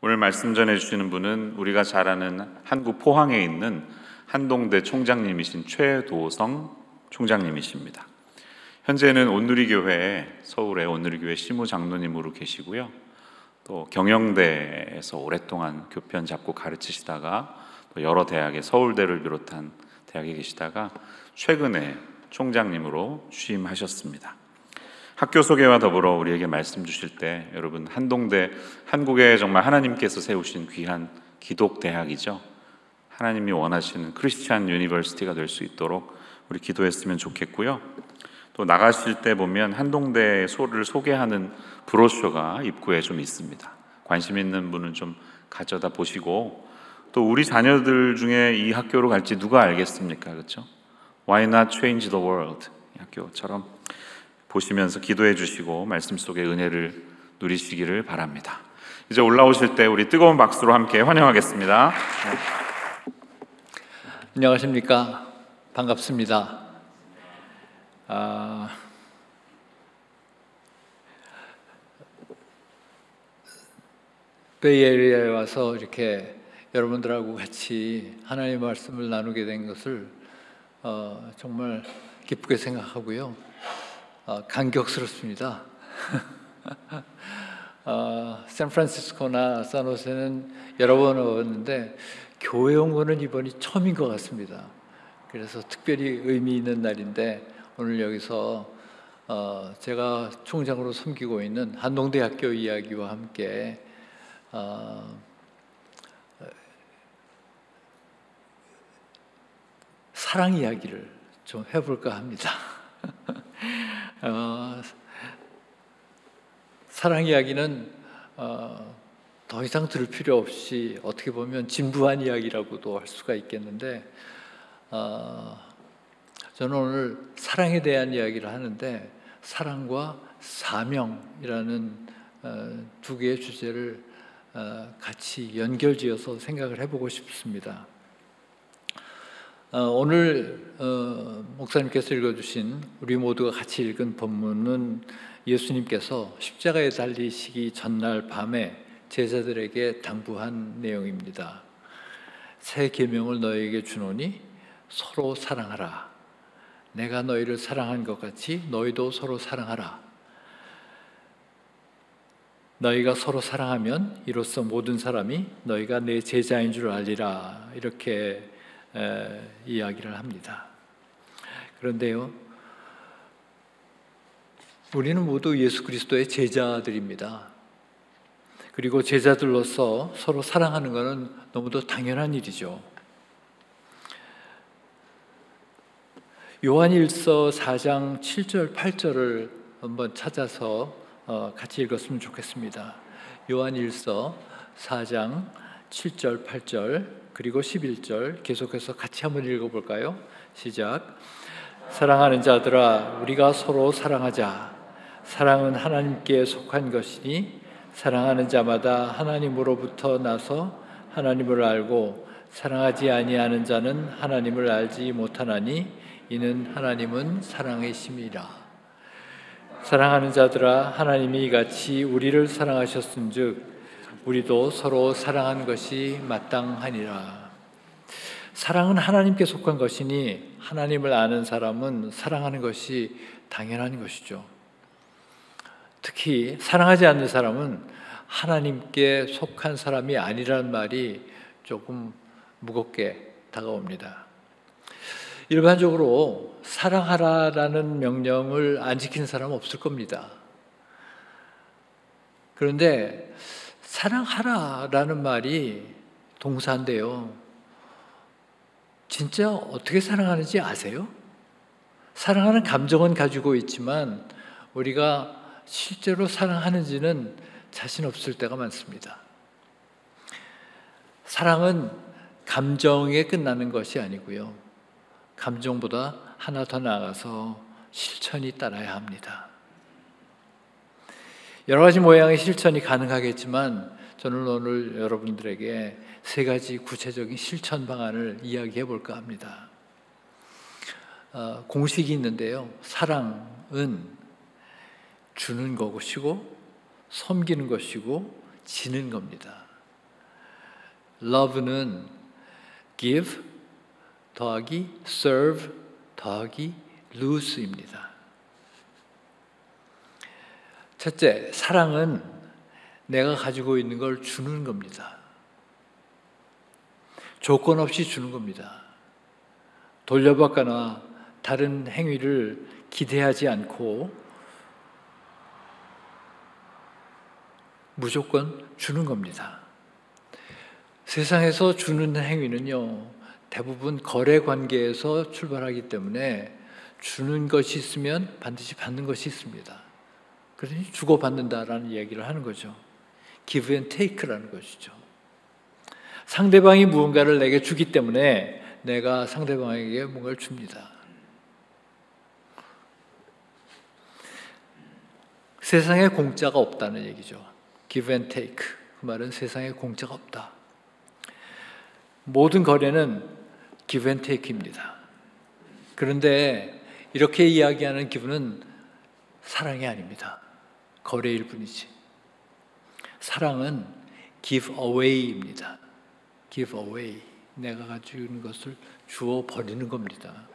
오늘 말씀 전해주시는 분은 우리가 잘 아는 한국 포항에 있는 한동대 총장님이신 최도성 총장님이십니다. 현재는 온누리교회, 서울의 온누리교회 시무장로님으로 계시고요. 또 경영대에서 오랫동안 교편 잡고 가르치시다가 또 여러 대학에 서울대를 비롯한 대학에 계시다가 최근에 총장님으로 취임하셨습니다. 학교 소개와 더불어 우리에게 말씀 주실 때 여러분, 한동대, 한국에 정말 하나님께서 세우신 귀한 기독대학이죠. 하나님이 원하시는 크리스찬 유니버시티가 될 수 있도록 우리 기도했으면 좋겠고요. 또 나가실 때 보면 한동대를 소개하는 브로셔가 입구에 좀 있습니다. 관심 있는 분은 좀 가져다 보시고, 또 우리 자녀들 중에 이 학교로 갈지 누가 알겠습니까? 그렇죠? Why not change the world? 이 학교처럼 보시면서 기도해 주시고 말씀 속에 은혜를 누리시기를 바랍니다. 이제 올라오실 때 우리 뜨거운 박수로 함께 환영하겠습니다. 안녕하십니까? 반갑습니다. 베이에리아에 와서 이렇게 여러분들하고 같이 하나님의 말씀을 나누게 된 것을 정말 기쁘게 생각하고요. 감격스럽습니다. 샌프란시스코나 산호세는 여러 번 왔는데 교회 온 거는 이번이 처음인 것 같습니다. 그래서 특별히 의미 있는 날인데 오늘 여기서 제가 총장으로 섬기고 있는 한동대학교 이야기와 함께 사랑 이야기를 좀 해볼까 합니다. 사랑 이야기는 더 이상 들을 필요 없이 어떻게 보면 진부한 이야기라고도 할 수가 있겠는데, 저는 오늘 사랑에 대한 이야기를 하는데 사랑과 사명이라는 두 개의 주제를 같이 연결지어서 생각을 해보고 싶습니다. 오늘 목사님께서 읽어주신 우리 모두가 같이 읽은 본문은 예수님께서 십자가에 달리시기 전날 밤에 제자들에게 당부한 내용입니다. 새 계명을 너희에게 주노니 서로 사랑하라. 내가 너희를 사랑한 것 같이 너희도 서로 사랑하라. 너희가 서로 사랑하면 이로써 모든 사람이 너희가 내 제자인 줄 알리라. 이렇게 이야기를 합니다. 그런데요, 우리는 모두 예수 그리스도의 제자들입니다. 그리고 제자들로서 서로 사랑하는 것은 너무도 당연한 일이죠. 요한일서 4장 7절 8절을 한번 찾아서 같이 읽었으면 좋겠습니다. 요한일서 4장 7절 8절 그리고 11절 계속해서 같이 한번 읽어볼까요? 시작. 사랑하는 자들아, 우리가 서로 사랑하자. 사랑은 하나님께 속한 것이니 사랑하는 자마다 하나님으로부터 나서 하나님을 알고 사랑하지 아니하는 자는 하나님을 알지 못하나니 이는 하나님은 사랑이심이라. 사랑하는 자들아, 하나님이 이같이 우리를 사랑하셨은즉 우리도 서로 사랑한 것이 마땅하니라. 사랑은 하나님께 속한 것이니 하나님을 아는 사람은 사랑하는 것이 당연한 것이죠. 특히 사랑하지 않는 사람은 하나님께 속한 사람이 아니라는 말이 조금 무겁게 다가옵니다. 일반적으로 사랑하라라는 명령을 안 지키는 사람은 없을 겁니다. 그런데 사랑하라라는 말이 동사인데요, 진짜 어떻게 사랑하는지 아세요? 사랑하는 감정은 가지고 있지만 우리가 실제로 사랑하는지는 자신 없을 때가 많습니다. 사랑은 감정에 끝나는 것이 아니고요, 감정보다 하나 더 나아가서 실천이 따라야 합니다. 여러 가지 모양의 실천이 가능하겠지만 저는 오늘 여러분들에게 세 가지 구체적인 실천 방안을 이야기해 볼까 합니다. 공식이 있는데요, 사랑은 주는 것이고 섬기는 것이고 지는 겁니다. love는 give 더하기 serve 더하기 lose입니다. 첫째, 사랑은 내가 가지고 있는 걸 주는 겁니다. 조건 없이 주는 겁니다. 돌려받거나 다른 행위를 기대하지 않고 무조건 주는 겁니다. 세상에서 주는 행위는요, 대부분 거래 관계에서 출발하기 때문에 주는 것이 있으면 반드시 받는 것이 있습니다. 그러니 주고받는다라는 이야기를 하는 거죠. give and take라는 것이죠. 상대방이 무언가를 내게 주기 때문에 내가 상대방에게 뭔가를 줍니다. 세상에 공짜가 없다는 얘기죠. give and take. 그 말은 세상에 공짜가 없다. 모든 거래는 give and take입니다. 그런데 이렇게 이야기하는 기분은 사랑이 아닙니다. 거래일 뿐이지. 사랑은 give away입니다. give away. 내가 가지고 있는 것을 주어 버리는 겁니다.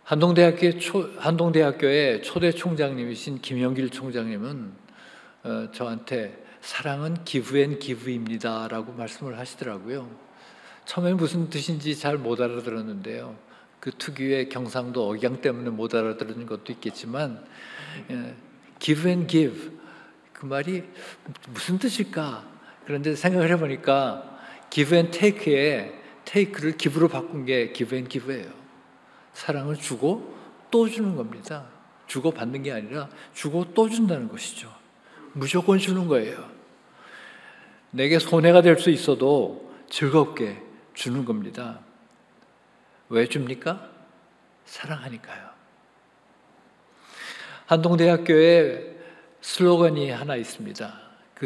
한동대학교의 초대 총장님이신 김영길 총장님은 저한테 사랑은 give and give입니다 라고 말씀을 하시더라고요. 처음엔 무슨 뜻인지 잘 못 알아들었는데요. 그 특유의 경상도 억양 때문에 못 알아들은 것도 있겠지만 give and give 그 말이 무슨 뜻일까? 그런데 생각을 해보니까 give and take에 take를 give로 바꾼 게 give and give예요. 사랑을 주고 또 주는 겁니다. 주고 받는 게 아니라 주고 또 준다는 것이죠. 무조건 주는 거예요. 내게 손해가 될 수 있어도 즐겁게 주는 겁니다. 왜 줍니까? 사랑하니까요. 한동대학교에 슬로건이 하나 있습니다. 그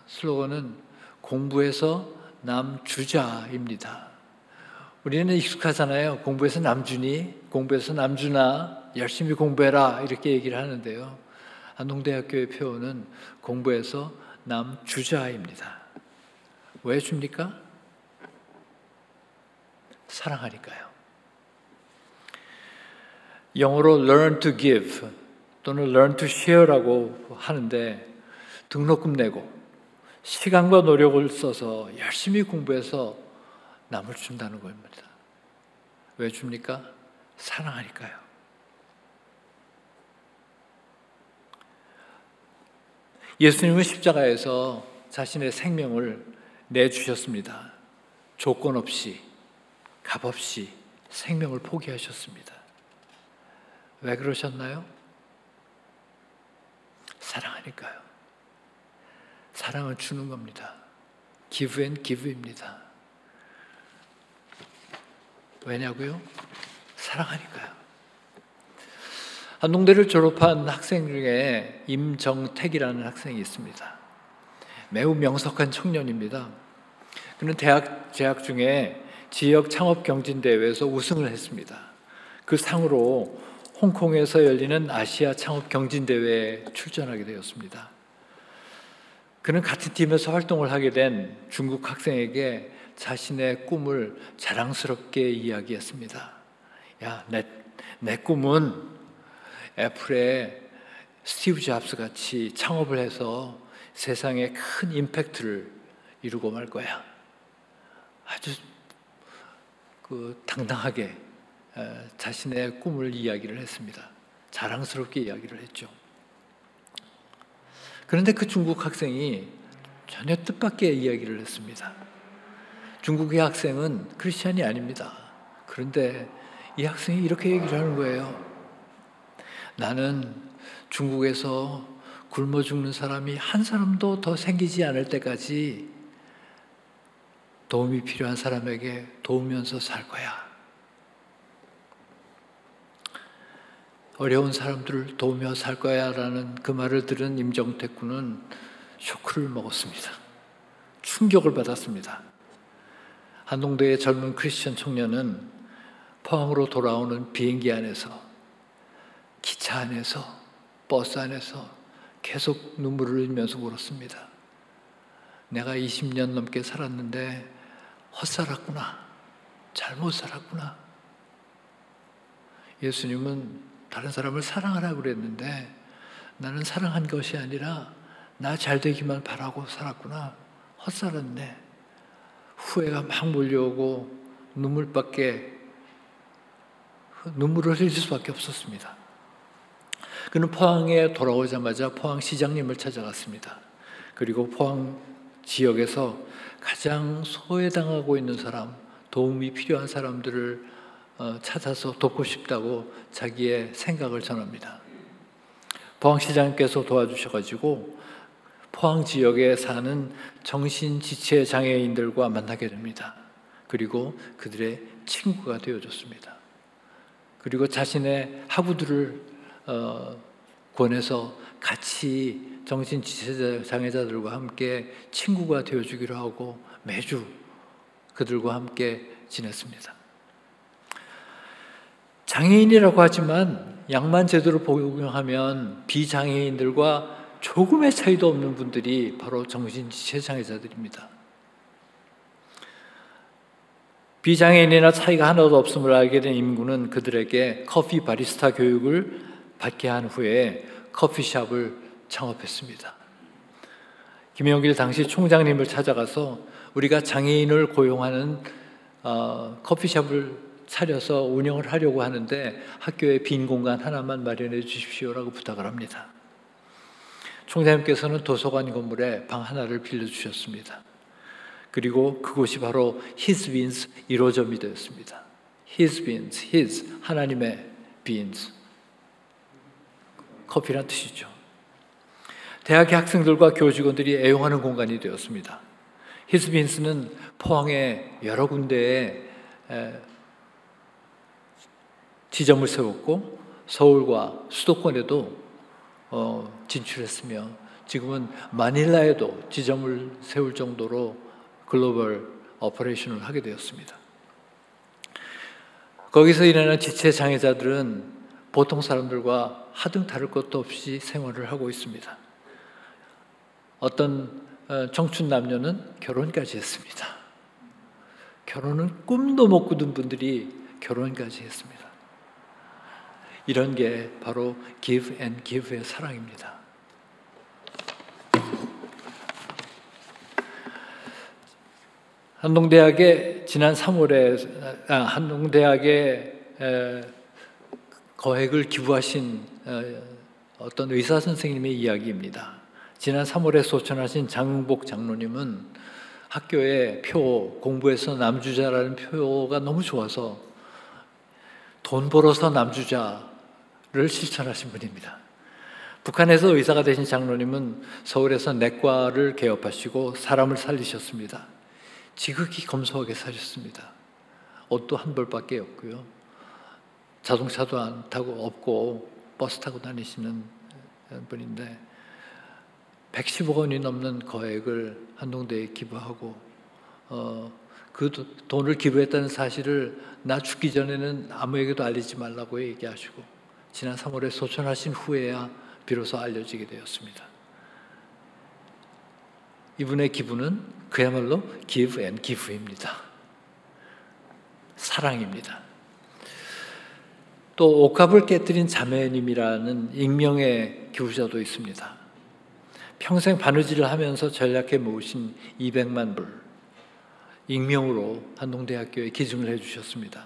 슬로건은 공부해서 남 주자입니다. 우리는 익숙하잖아요. 공부해서 남 주니, 공부해서 남 주나, 열심히 공부해라 이렇게 얘기를 하는데요. 한동대학교의 표현은 공부해서 남 주자입니다. 왜 줍니까? 사랑하니까요. 영어로 learn to give 또는 learn to share라고 하는데 등록금 내고 시간과 노력을 써서 열심히 공부해서 남을 준다는 겁니다. 왜 줍니까? 사랑하니까요. 예수님은 십자가에서 자신의 생명을 내주셨습니다. 조건 없이, 값 없이 생명을 포기하셨습니다. 왜 그러셨나요? 사랑하니까요. 사랑을 주는 겁니다. give and give입니다. 왜냐고요? 사랑하니까요. 한동대를 졸업한 학생 중에 임정택이라는 학생이 있습니다. 매우 명석한 청년입니다. 그는 대학 재학 중에 지역 창업 경진대회에서 우승을 했습니다. 그 상으로 홍콩에서 열리는 아시아 창업 경진대회에 출전하게 되었습니다. 그는 같은 팀에서 활동을 하게 된 중국 학생에게 자신의 꿈을 자랑스럽게 이야기했습니다. 야, 내 꿈은 애플의 스티브 잡스 같이 창업을 해서 세상에 큰 임팩트를 이루고 말 거야. 아주 당당하게 자신의 꿈을 이야기를 했습니다. 자랑스럽게 이야기를 했죠. 그런데 그 중국 학생이 전혀 뜻밖의 이야기를 했습니다. 중국의 학생은 크리스찬이 아닙니다. 그런데 이 학생이 이렇게 얘기를 하는 거예요. 나는 중국에서 굶어 죽는 사람이 한 사람도 더 생기지 않을 때까지 도움이 필요한 사람에게 도우면서 살 거야. 어려운 사람들을 도우며 살 거야 라는 그 말을 들은 임정택 군은 쇼크를 먹었습니다. 충격을 받았습니다. 한동대의 젊은 크리스천 청년은 포항으로 돌아오는 비행기 안에서, 기차 안에서, 버스 안에서 계속 눈물을 흘리면서 울었습니다. 내가 20년 넘게 살았는데 헛살았구나, 잘못 살았구나. 예수님은 다른 사람을 사랑하라고 그랬는데 나는 사랑한 것이 아니라 나 잘 되기만 바라고 살았구나, 헛살았네. 후회가 막 몰려오고 눈물을 흘릴 수밖에 없었습니다. 그는 포항에 돌아오자마자 포항 시장님을 찾아갔습니다. 그리고 포항 지역에서 가장 소외당하고 있는 사람, 도움이 필요한 사람들을 찾아서 돕고 싶다고 자기의 생각을 전합니다. 포항시장님께서 도와주셔가지고 포항 지역에 사는 정신지체 장애인들과 만나게 됩니다. 그리고 그들의 친구가 되어줬습니다. 그리고 자신의 학우들을 권해서 같이 정신지체 장애자들과 함께 친구가 되어주기로 하고 매주 그들과 함께 지냈습니다. 장애인이라고 하지만 약만 제대로 복용하면 비장애인들과 조금의 차이도 없는 분들이 바로 정신지체 장애자들입니다. 비장애인이나 차이가 하나도 없음을 알게 된 임군은 그들에게 커피 바리스타 교육을 받게 한 후에 커피숍을 창업했습니다. 김영길 당시 총장님을 찾아가서 우리가 장애인을 고용하는 커피숍을 차려서 운영을 하려고 하는데 학교에 빈 공간 하나만 마련해 주십시오라고 부탁을 합니다. 총장님께서는 도서관 건물에 방 하나를 빌려주셨습니다. 그리고 그곳이 바로 His Beans 1호점이 되었습니다. His Beans, His, 하나님의 Beans, 커피란 뜻이죠. 대학의 학생들과 교직원들이 애용하는 공간이 되었습니다. His Beans는 포항의 여러 군데에 지점을 세웠고 서울과 수도권에도 진출했으며 지금은 마닐라에도 지점을 세울 정도로 글로벌 오퍼레이션을 하게 되었습니다. 거기서 일하는 지체 장애자들은 보통 사람들과 하등 다를 것도 없이 생활을 하고 있습니다. 어떤 청춘 남녀는 결혼까지 했습니다. 결혼은 꿈도 못 꾸던 분들이 결혼까지 했습니다. 이런 게 바로 Give and Give의 사랑입니다. 한동대학에 지난 3월에 한동대학에 거액을 기부하신 어떤 의사 선생님의 이야기입니다. 지난 3월에 소천하신 장복 장로님은 학교에 공부해서 남주자라는 표가 너무 좋아서 돈 벌어서 남주자를 실천하신 분입니다. 북한에서 의사가 되신 장로님은 서울에서 내과를 개업하시고 사람을 살리셨습니다. 지극히 검소하게 사셨습니다. 옷도 한 벌밖에 없고요. 자동차도 안 타고 없고 버스 타고 다니시는 분인데 110억 원이 넘는 거액을 한동대에 기부하고 그 돈을 기부했다는 사실을 나 죽기 전에는 아무에게도 알리지 말라고 얘기하시고 지난 3월에 소천하신 후에야 비로소 알려지게 되었습니다. 이분의 기부는 그야말로 give and give입니다. 사랑입니다. 또 옷값을 깨뜨린 자매님이라는 익명의 기부자도 있습니다. 평생 바느질을 하면서 전략해 모으신 200만 불 익명으로 한동대학교에 기증을 해주셨습니다.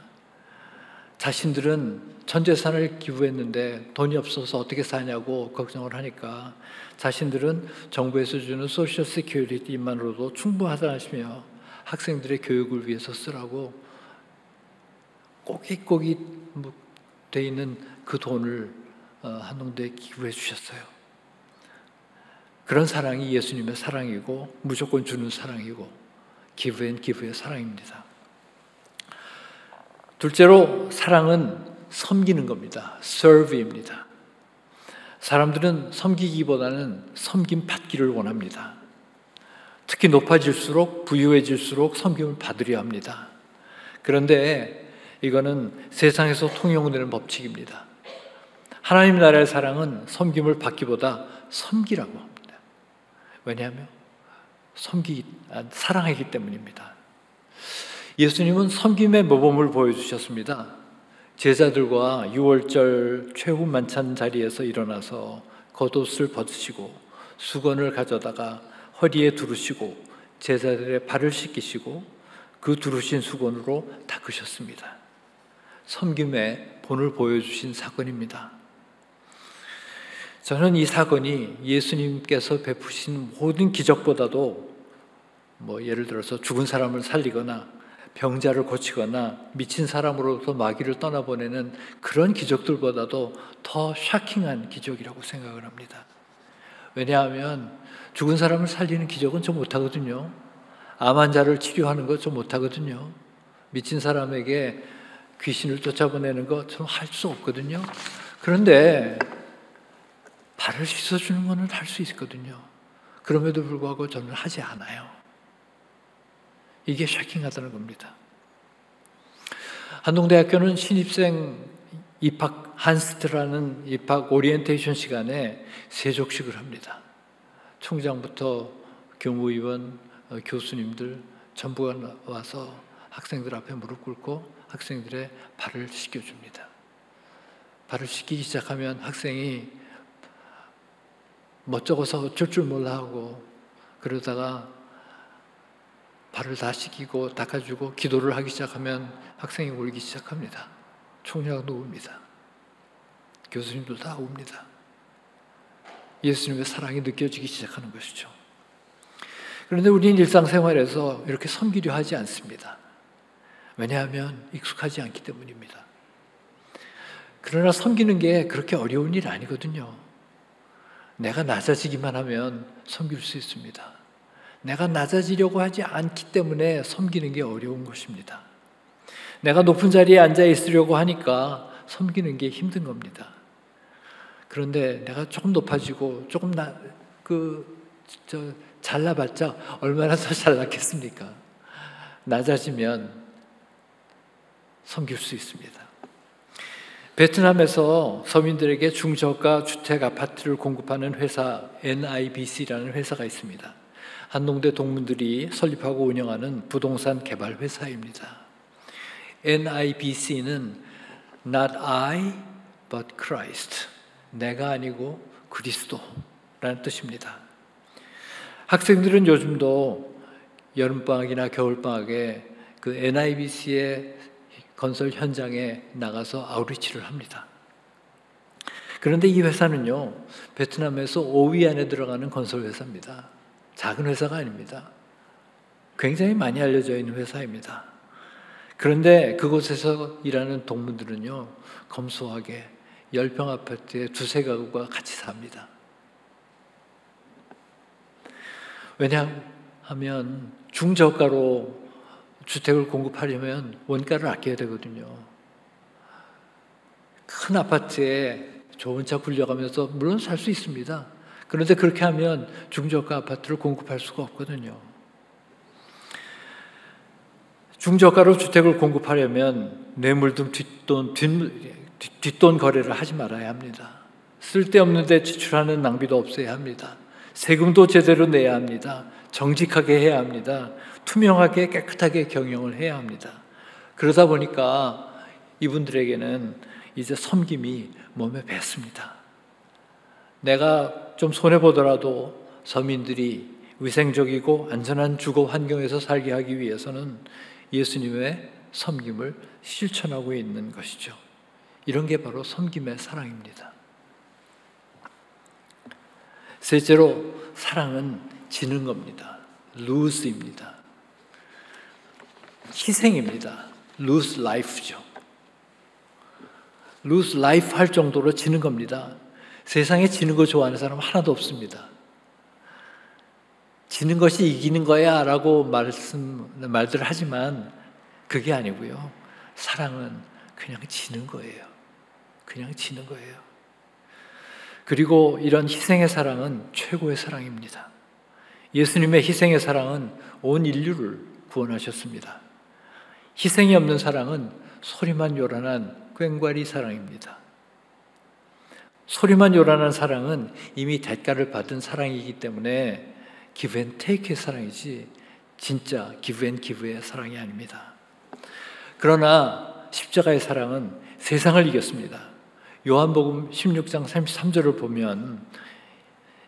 자신들은 전 재산을 기부했는데 돈이 없어서 어떻게 사냐고 걱정을 하니까 자신들은 정부에서 주는 소셜 시큐리티만으로도 충분하다시며 학생들의 교육을 위해서 쓰라고 꼬깃꼬깃 돼 있는 그 돈을 한동대에 기부해 주셨어요. 그런 사랑이 예수님의 사랑이고 무조건 주는 사랑이고 give and give의 사랑입니다. 둘째로 사랑은 섬기는 겁니다. serve입니다. 사람들은 섬기기보다는 섬김 받기를 원합니다. 특히 높아질수록 부유해질수록 섬김을 받으려 합니다. 그런데 이거는 세상에서 통용되는 법칙입니다. 하나님 나라의 사랑은 섬김을 받기보다 섬기라고 합니다. 왜냐하면 사랑하기 때문입니다. 예수님은 섬김의 모범을 보여주셨습니다. 제자들과 유월절 최후 만찬 자리에서 일어나서 겉옷을 벗으시고 수건을 가져다가 허리에 두르시고 제자들의 발을 씻기시고 그 두르신 수건으로 닦으셨습니다. 섬김의 본을 보여주신 사건입니다. 저는 이 사건이 예수님께서 베푸신 모든 기적보다도 예를 들어서 죽은 사람을 살리거나 병자를 고치거나 미친 사람으로부터 마귀를 떠나보내는 그런 기적들보다도 더 샤킹한 기적이라고 생각을 합니다. 왜냐하면 죽은 사람을 살리는 기적은 저 못하거든요. 암 환자를 치료하는 거 저 못하거든요. 미친 사람에게 귀신을 쫓아보내는 거 저는 할 수 없거든요. 그런데 발을 씻어주는 거는 할 수 있거든요. 그럼에도 불구하고 저는 하지 않아요. 이게 샤킹하다는 겁니다. 한동대학교는 신입생 입학 한스트라는 입학 오리엔테이션 시간에 세족식을 합니다. 총장부터 교무위원, 교수님들 전부가 와서 학생들 앞에 무릎 꿇고 학생들의 발을 씻겨줍니다. 발을 씻기기 시작하면 학생이 멋쩍어서 어쩔 줄 몰라 하고 그러다가 발을 다 씻기고 닦아주고 기도를 하기 시작하면 학생이 울기 시작합니다. 총장도 웁니다. 교수님도 다 웁니다. 예수님의 사랑이 느껴지기 시작하는 것이죠. 그런데 우리는 일상생활에서 이렇게 섬기려 하지 않습니다. 왜냐하면 익숙하지 않기 때문입니다. 그러나 섬기는 게 그렇게 어려운 일 아니거든요. 내가 낮아지기만 하면 섬길 수 있습니다. 내가 낮아지려고 하지 않기 때문에 섬기는 게 어려운 것입니다. 내가 높은 자리에 앉아 있으려고 하니까 섬기는 게 힘든 겁니다. 그런데 내가 조금 높아지고 조금 잘나봤자 얼마나 더 잘났겠습니까? 낮아지면 섬길 수 있습니다. 베트남에서 서민들에게 중저가 주택 아파트를 공급하는 회사 NIBC라는 회사가 있습니다. 한동대 동문들이 설립하고 운영하는 부동산 개발 회사입니다. NIBC는 Not I, but Christ. 내가 아니고 그리스도라는 뜻입니다. 학생들은 요즘도 여름방학이나 겨울방학에 그 NIBC의 건설 현장에 나가서 아우리치를 합니다. 그런데 이 회사는요, 베트남에서 5위 안에 들어가는 건설 회사입니다. 작은 회사가 아닙니다. 굉장히 많이 알려져 있는 회사입니다. 그런데 그곳에서 일하는 동무들은요, 검소하게 10평 아파트에 두세 가구가 같이 삽니다. 왜냐하면 중저가로 주택을 공급하려면 원가를 아껴야 되거든요. 큰 아파트에 좋은 차 굴려가면서 물론 살 수 있습니다. 그런데 그렇게 하면 중저가 아파트를 공급할 수가 없거든요. 중저가로 주택을 공급하려면 뇌물등 뒷돈 거래를 하지 말아야 합니다. 쓸데없는 데 지출하는 낭비도 없어야 합니다. 세금도 제대로 내야 합니다. 정직하게 해야 합니다. 투명하게 깨끗하게 경영을 해야 합니다. 그러다 보니까 이분들에게는 이제 섬김이 몸에 뱄습니다. 내가 좀 손해보더라도 서민들이 위생적이고 안전한 주거 환경에서 살게 하기 위해서는 예수님의 섬김을 실천하고 있는 것이죠. 이런 게 바로 섬김의 사랑입니다. 셋째로 사랑은 지는 겁니다. lose입니다. 희생입니다. lose life죠. lose life 할 정도로 지는 겁니다. 세상에 지는 거 좋아하는 사람 하나도 없습니다. 지는 것이 이기는 거야 라고 말들을 하지만 그게 아니고요. 사랑은 그냥 지는 거예요. 그냥 지는 거예요. 그리고 이런 희생의 사랑은 최고의 사랑입니다. 예수님의 희생의 사랑은 온 인류를 구원하셨습니다. 희생이 없는 사랑은 소리만 요란한 꽹과리 사랑입니다. 소리만 요란한 사랑은 이미 대가를 받은 사랑이기 때문에 give and take의 사랑이지 진짜 give and give의 사랑이 아닙니다. 그러나 십자가의 사랑은 세상을 이겼습니다. 요한복음 16장 33절을 보면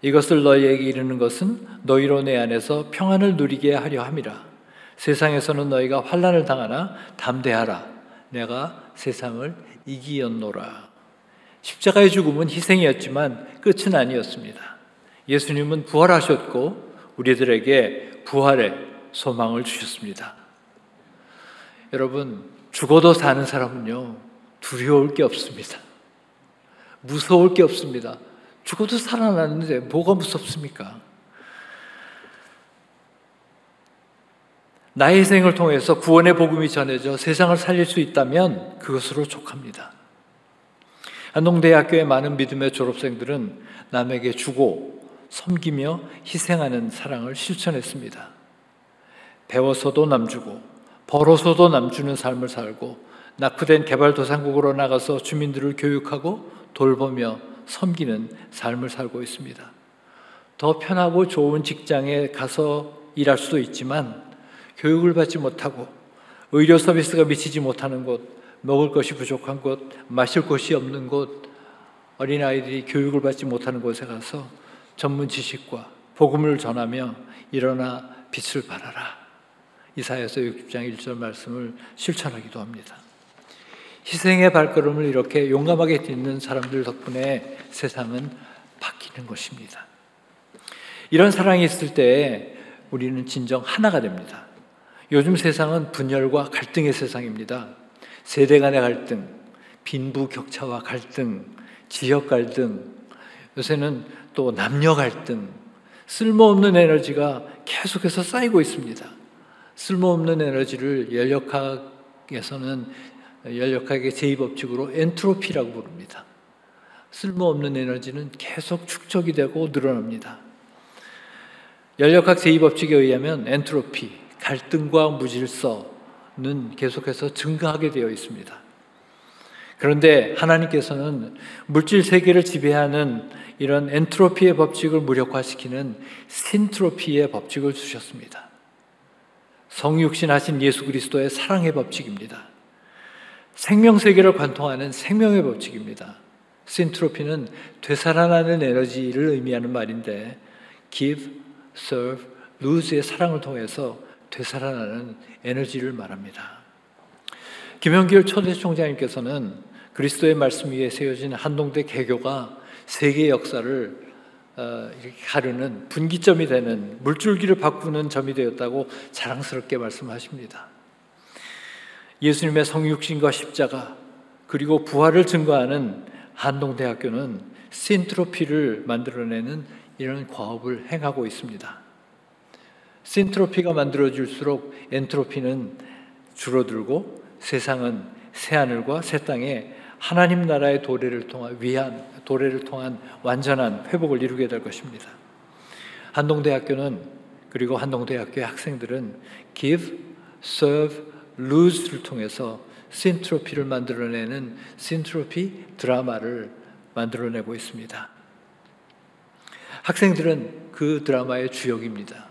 이것을 너희에게 이르는 것은 너희로 내 안에서 평안을 누리게 하려 함이라. 세상에서는 너희가 환난을 당하나 담대하라. 내가 세상을 이기었노라. 십자가의 죽음은 희생이었지만 끝은 아니었습니다. 예수님은 부활하셨고 우리들에게 부활의 소망을 주셨습니다. 여러분, 죽어도 사는 사람은요, 두려울 게 없습니다. 무서울 게 없습니다. 죽어도 살아나는데 뭐가 무섭습니까? 나의 희생을 통해서 구원의 복음이 전해져 세상을 살릴 수 있다면 그것으로 족합니다. 안동대학교의 많은 믿음의 졸업생들은 남에게 주고 섬기며 희생하는 사랑을 실천했습니다. 배워서도 남주고 벌어서도 남주는 삶을 살고 낙후된 개발도상국으로 나가서 주민들을 교육하고 돌보며 섬기는 삶을 살고 있습니다. 더 편하고 좋은 직장에 가서 일할 수도 있지만 교육을 받지 못하고 의료 서비스가 미치지 못하는 곳, 먹을 것이 부족한 곳, 마실 곳이 없는 곳, 어린아이들이 교육을 받지 못하는 곳에 가서 전문 지식과 복음을 전하며 일어나 빛을 발하라. 이사야서 60장 1절 말씀을 실천하기도 합니다. 희생의 발걸음을 이렇게 용감하게 딛는 사람들 덕분에 세상은 바뀌는 것입니다. 이런 사랑이 있을 때 우리는 진정 하나가 됩니다. 요즘 세상은 분열과 갈등의 세상입니다. 세대 간의 갈등, 빈부격차와 갈등, 지역 갈등, 요새는 또 남녀 갈등, 쓸모없는 에너지가 계속해서 쌓이고 있습니다. 쓸모없는 에너지를 연력학에서는 연력학의 제2법칙으로 엔트로피라고 부릅니다. 쓸모없는 에너지는 계속 축적이 되고 늘어납니다. 연력학 제2법칙에 의하면 엔트로피, 갈등과 무질서는 계속해서 증가하게 되어 있습니다. 그런데 하나님께서는 물질 세계를 지배하는 이런 엔트로피의 법칙을 무력화시키는 신트로피의 법칙을 주셨습니다. 성육신하신 예수 그리스도의 사랑의 법칙입니다. 생명세계를 관통하는 생명의 법칙입니다. 신트로피는 되살아나는 에너지를 의미하는 말인데 give, serve, lose의 사랑을 통해서 되살아나는 에너지를 말합니다. 김영길 초대총장님께서는 그리스도의 말씀 위에 세워진 한동대 개교가 세계 역사를 이렇게 가르는 분기점이 되는 물줄기를 바꾸는 점이 되었다고 자랑스럽게 말씀하십니다. 예수님의 성육신과 십자가 그리고 부활을 증거하는 한동대학교는 신트로피를 만들어내는 이런 과업을 행하고 있습니다. 신트로피가 만들어질수록 엔트로피는 줄어들고 세상은 새하늘과 새 땅에 하나님 나라의 도래를 통한 완전한 회복을 이루게 될 것입니다. 한동대학교는 그리고 한동대학교의 학생들은 give, serve, lose를 통해서 신트로피를 만들어내는 신트로피 드라마를 만들어내고 있습니다. 학생들은 그 드라마의 주역입니다.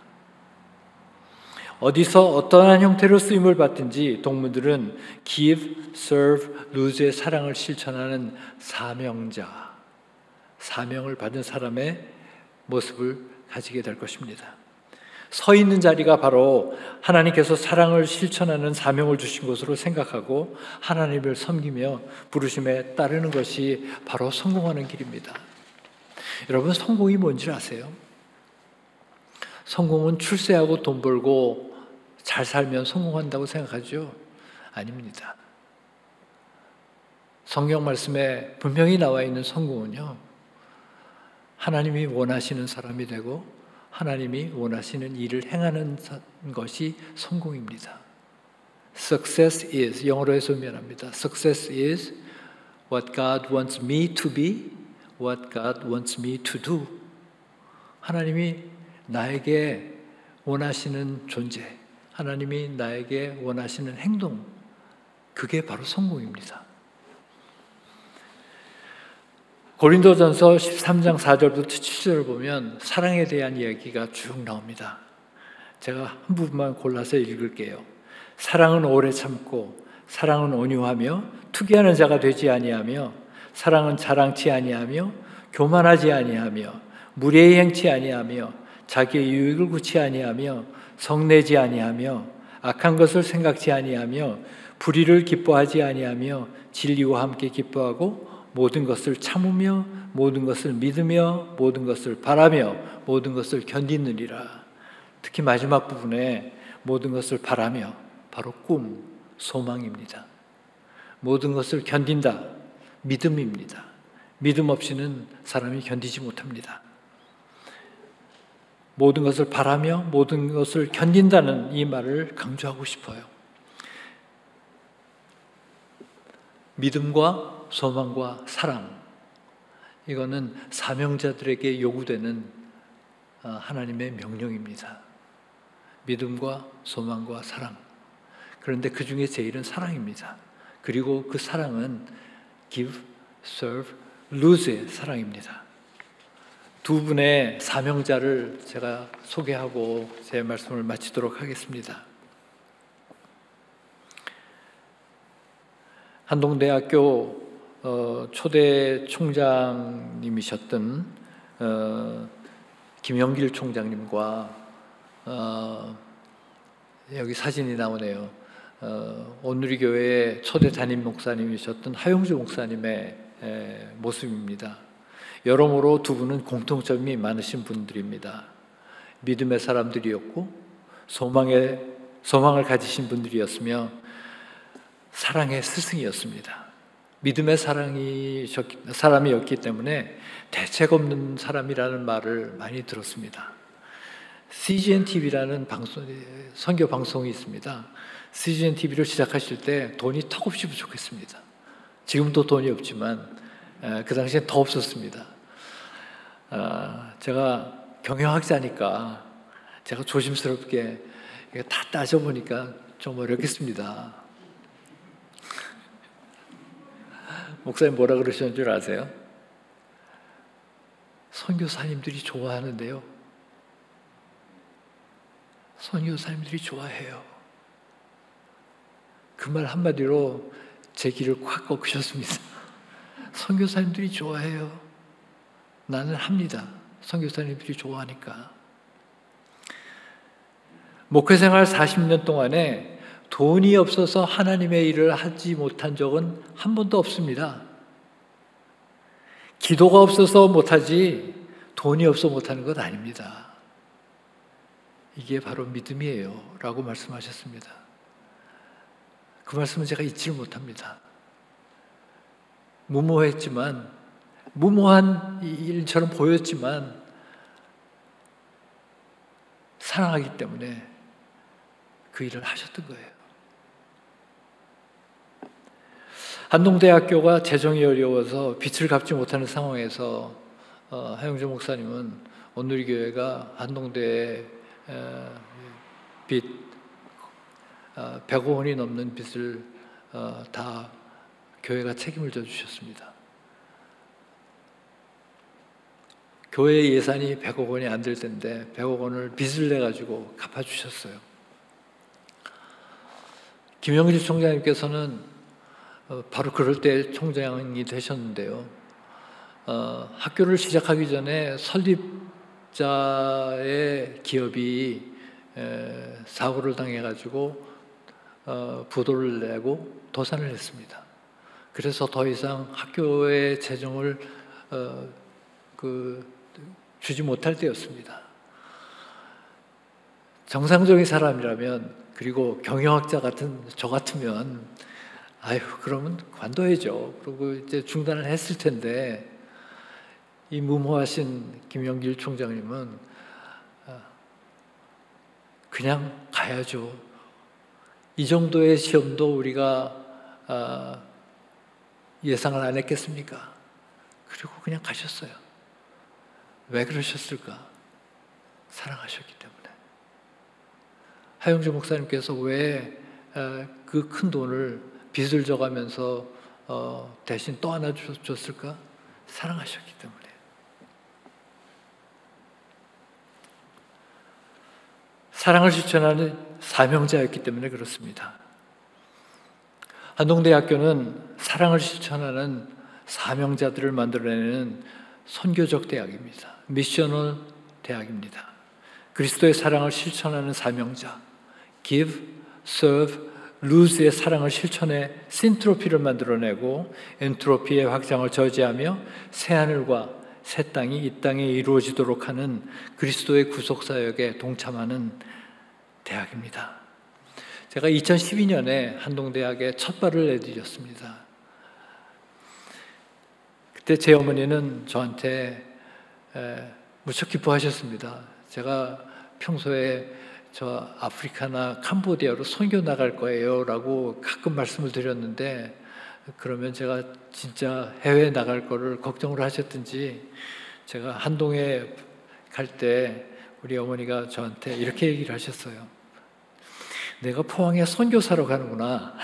어디서 어떠한 형태로 쓰임을 받든지 동무들은 give, serve, lose의 사랑을 실천하는 사명자, 사명을 받은 사람의 모습을 가지게 될 것입니다. 서 있는 자리가 바로 하나님께서 사랑을 실천하는 사명을 주신 것으로 생각하고 하나님을 섬기며 부르심에 따르는 것이 바로 성공하는 길입니다. 여러분, 성공이 뭔지 아세요? 성공은 출세하고 돈 벌고 잘 살면 성공한다고 생각하죠? 아닙니다. 성경 말씀에 분명히 나와 있는 성공은요, 하나님이 원하시는 사람이 되고 하나님이 원하시는 일을 행하는 것이 성공입니다. Success is, 영어로 해서 의미합니다. Success is what God wants me to be, what God wants me to do. 하나님이 나에게 원하시는 존재, 하나님이 나에게 원하시는 행동, 그게 바로 성공입니다. 고린도전서 13장 4절부터 7절을 보면 사랑에 대한 이야기가 쭉 나옵니다. 제가 한 부분만 골라서 읽을게요. 사랑은 오래 참고 사랑은 온유하며 투기하는 자가 되지 아니하며 사랑은 자랑치 아니하며 교만하지 아니하며 무례히 행치 아니하며 자기의 유익을 구치 아니하며 성내지 아니하며 악한 것을 생각지 아니하며 불의를 기뻐하지 아니하며 진리와 함께 기뻐하고 모든 것을 참으며 모든 것을 믿으며 모든 것을 바라며 모든 것을 견디느니라. 특히 마지막 부분에 모든 것을 바라며 바로 꿈, 소망입니다. 모든 것을 견딘다, 믿음입니다. 믿음 없이는 사람이 견디지 못합니다. 모든 것을 바라며 모든 것을 견딘다는 이 말을 강조하고 싶어요. 믿음과 소망과 사랑, 이거는 사명자들에게 요구되는 하나님의 명령입니다. 믿음과 소망과 사랑. 그런데 그 중에 제일은 사랑입니다. 그리고 그 사랑은 give, serve, lose의 사랑입니다. 두 분의 사명자를 제가 소개하고 제 말씀을 마치도록 하겠습니다. 한동대학교 초대 총장님이셨던 김영길 총장님과 여기 사진이 나오네요. 온누리교회의 초대 담임 목사님이셨던 하용주 목사님의 모습입니다. 여러모로 두 분은 공통점이 많으신 분들입니다. 믿음의 사람들이었고 소망을 가지신 분들이었으며 사랑의 스승이었습니다. 믿음의 사람이었기 때문에 대책 없는 사람이라는 말을 많이 들었습니다. CGN TV라는 선교 방송이 있습니다. CGN TV를 시작하실 때 돈이 턱없이 부족했습니다. 지금도 돈이 없지만 그 당시엔 더 없었습니다. 제가 경영학자니까 제가 조심스럽게 다 따져보니까 좀 어렵겠습니다. 목사님 뭐라 그러셨는 줄 아세요? 선교사님들이 좋아하는데요. 선교사님들이 좋아해요. 그 말 한마디로 제 길을 콱 꺾으셨습니다. 선교사님들이 좋아해요. 나는 합니다. 선교사님들이 좋아하니까. 목회생활 40년 동안에 돈이 없어서 하나님의 일을 하지 못한 적은 한 번도 없습니다. 기도가 없어서 못하지 돈이 없어 못하는 것 아닙니다. 이게 바로 믿음이에요 라고 말씀하셨습니다. 그 말씀은 제가 잊지를 못합니다. 무모했지만 무모한 일처럼 보였지만 사랑하기 때문에 그 일을 하셨던 거예요. 한동대학교가 재정이 어려워서 빚을 갚지 못하는 상황에서 하용주 목사님은 온누리교회가 한동대에 빚 100억 원이 넘는 빚을 다 교회가 책임을 져주셨습니다. 교회 예산이 100억 원이 안 될 텐데 100억 원을 빚을 내가지고 갚아주셨어요. 김영길 총장님께서는 바로 그럴 때 총장이 되셨는데요. 학교를 시작하기 전에 설립자의 기업이 사고를 당해가지고 부도를 내고 도산을 했습니다. 그래서 더 이상 학교의 재정을 주지 못할 때였습니다. 정상적인 사람이라면 그리고 경영학자 같은 저 같으면 그러면 관둬야죠. 그리고 이제 중단을 했을 텐데 이 무모하신 김영길 총장님은 그냥 가야죠. 이 정도의 시험도 우리가 예상을 안 했겠습니까? 그리고 그냥 가셨어요. 왜 그러셨을까? 사랑하셨기 때문에. 하용주 목사님께서 왜 그 큰 돈을 빚을 져가면서 대신 또 하나 줬을까? 사랑하셨기 때문에. 사랑을 실천하는 사명자였기 때문에 그렇습니다. 한동대학교는 사랑을 실천하는 사명자들을 만들어내는 선교적 대학입니다. 미셔널 대학입니다. 그리스도의 사랑을 실천하는 사명자, give, serve, lose의 사랑을 실천해 신트로피를 만들어내고 엔트로피의 확장을 저지하며 새하늘과 새 땅이 이 땅에 이루어지도록 하는 그리스도의 구속사역에 동참하는 대학입니다. 제가 2012년에 한동대학에 첫 발을 내디뎠습니다. 그때 제 어머니는 저한테 무척 기뻐하셨습니다. 제가 평소에 저 아프리카나 캄보디아로 선교 나갈 거예요 라고 가끔 말씀을 드렸는데, 그러면 제가 진짜 해외 나갈 거를 걱정을 하셨든지 제가 한동에 갈 때 우리 어머니가 저한테 이렇게 얘기를 하셨어요. 내가 포항에 선교사로 가는구나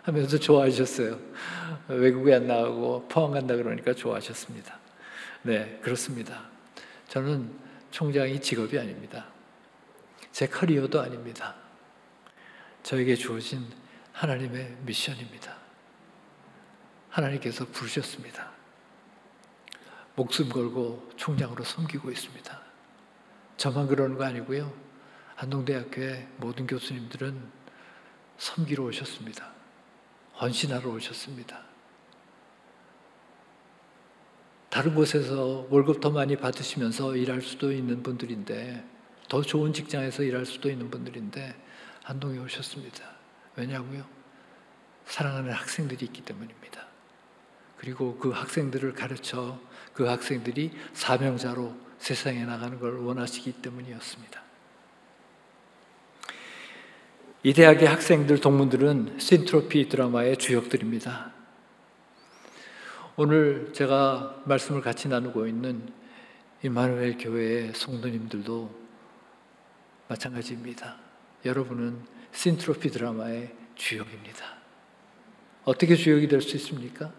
하면서 좋아하셨어요. 외국에 안 나가고 포항 간다 그러니까 좋아하셨습니다. 네, 그렇습니다. 저는 총장이 직업이 아닙니다. 제 커리어도 아닙니다. 저에게 주어진 하나님의 미션입니다. 하나님께서 부르셨습니다. 목숨 걸고 총장으로 섬기고 있습니다. 저만 그러는 거 아니고요. 한동대학교의 모든 교수님들은 섬기러 오셨습니다. 헌신하러 오셨습니다. 다른 곳에서 월급 더 많이 받으시면서 일할 수도 있는 분들인데, 더 좋은 직장에서 일할 수도 있는 분들인데 한동에 오셨습니다. 왜냐고요? 사랑하는 학생들이 있기 때문입니다. 그리고 그 학생들을 가르쳐 그 학생들이 사명자로 세상에 나가는 걸 원하시기 때문이었습니다. 이 대학의 학생들, 동문들은 신트로피 드라마의 주역들입니다. 오늘 제가 말씀을 같이 나누고 있는 임마누엘 교회의 성도님들도 마찬가지입니다. 여러분은 신트로피 드라마의 주역입니다. 어떻게 주역이 될 수 있습니까?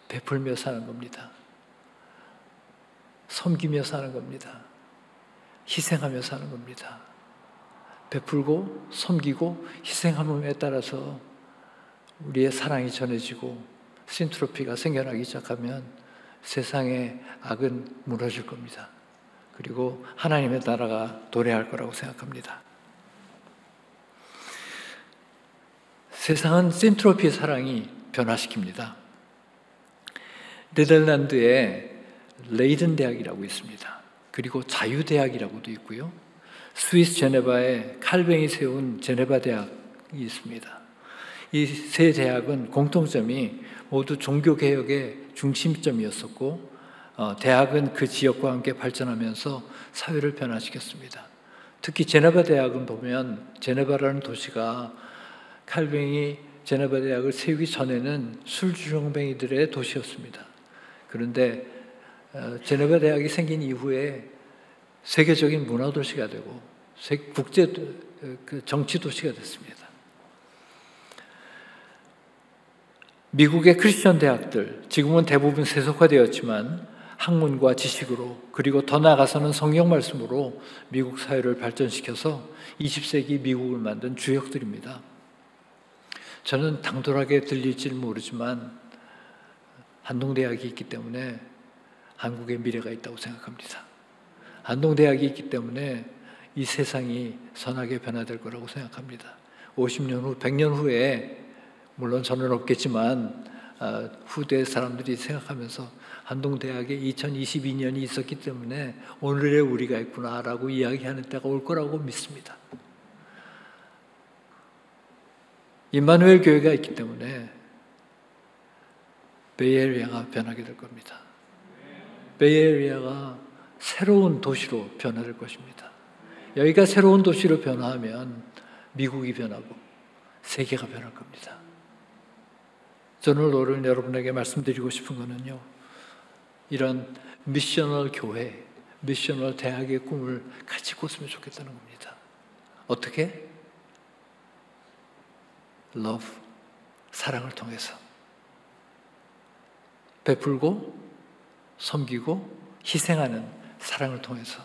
베풀며 사는 겁니다. 섬기며 사는 겁니다. 희생하며 사는 겁니다. 베풀고 섬기고 희생함에 따라서 우리의 사랑이 전해지고 신트로피가 생겨나기 시작하면 세상의 악은 무너질 겁니다. 그리고 하나님의 나라가 도래할 거라고 생각합니다. 세상은 신트로피의 사랑이 변화시킵니다. 네덜란드에 레이든 대학이라고 있습니다. 그리고 자유대학이라고도 있고요. 스위스 제네바에 칼뱅이 세운 제네바 대학이 있습니다. 이 세 대학은 공통점이 모두 종교개혁의 중심점이었었고, 대학은 그 지역과 함께 발전하면서 사회를 변화시켰습니다. 특히 제네바 대학은 보면 제네바라는 도시가 칼뱅이 제네바 대학을 세우기 전에는 술주정뱅이들의 도시였습니다. 그런데 제네바 대학이 생긴 이후에 세계적인 문화도시가 되고 국제 정치도시가 됐습니다. 미국의 크리스천 대학들, 지금은 대부분 세속화되었지만 학문과 지식으로, 그리고 더 나아가서는 성경 말씀으로 미국 사회를 발전시켜서 20세기 미국을 만든 주역들입니다. 저는 당돌하게 들릴지는 모르지만 한동대학이 있기 때문에 한국의 미래가 있다고 생각합니다. 한동대학이 있기 때문에 이 세상이 선하게 변화될 거라고 생각합니다. 50년 후, 100년 후에, 물론 저는 없겠지만 후대 사람들이 생각하면서 한동대학에 2022년이 있었기 때문에 오늘의 우리가 있구나라고 이야기하는 때가 올 거라고 믿습니다. 임마누엘 교회가 있기 때문에 베이에리아가 변하게 될 겁니다. 베이에리아가 새로운 도시로 변화될 것입니다. 여기가 새로운 도시로 변화하면 미국이 변하고 세계가 변할 겁니다. 저는 오늘 여러분에게 말씀드리고 싶은 것은요, 이런 미셔널 교회, 미셔널 대학의 꿈을 같이 꿨으면 좋겠다는 겁니다. 어떻게? Love, 사랑을 통해서. 베풀고 섬기고 희생하는 사랑을 통해서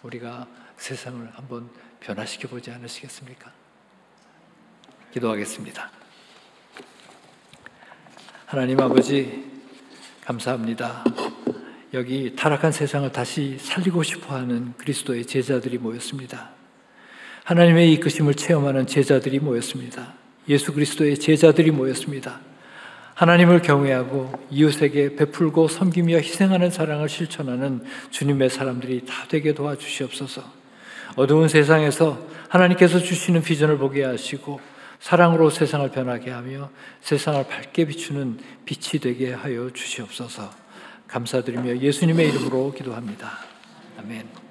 우리가 세상을 한번 변화시켜 보지 않으시겠습니까? 기도하겠습니다. 하나님 아버지, 감사합니다. 여기 타락한 세상을 다시 살리고 싶어하는 그리스도의 제자들이 모였습니다. 하나님의 이끄심을 체험하는 제자들이 모였습니다. 예수 그리스도의 제자들이 모였습니다. 하나님을 경외하고 이웃에게 베풀고 섬기며 희생하는 사랑을 실천하는 주님의 사람들이 다 되게 도와주시옵소서. 어두운 세상에서 하나님께서 주시는 비전을 보게 하시고 사랑으로 세상을 변하게 하며 세상을 밝게 비추는 빛이 되게 하여 주시옵소서. 감사드리며 예수님의 이름으로 기도합니다. 아멘.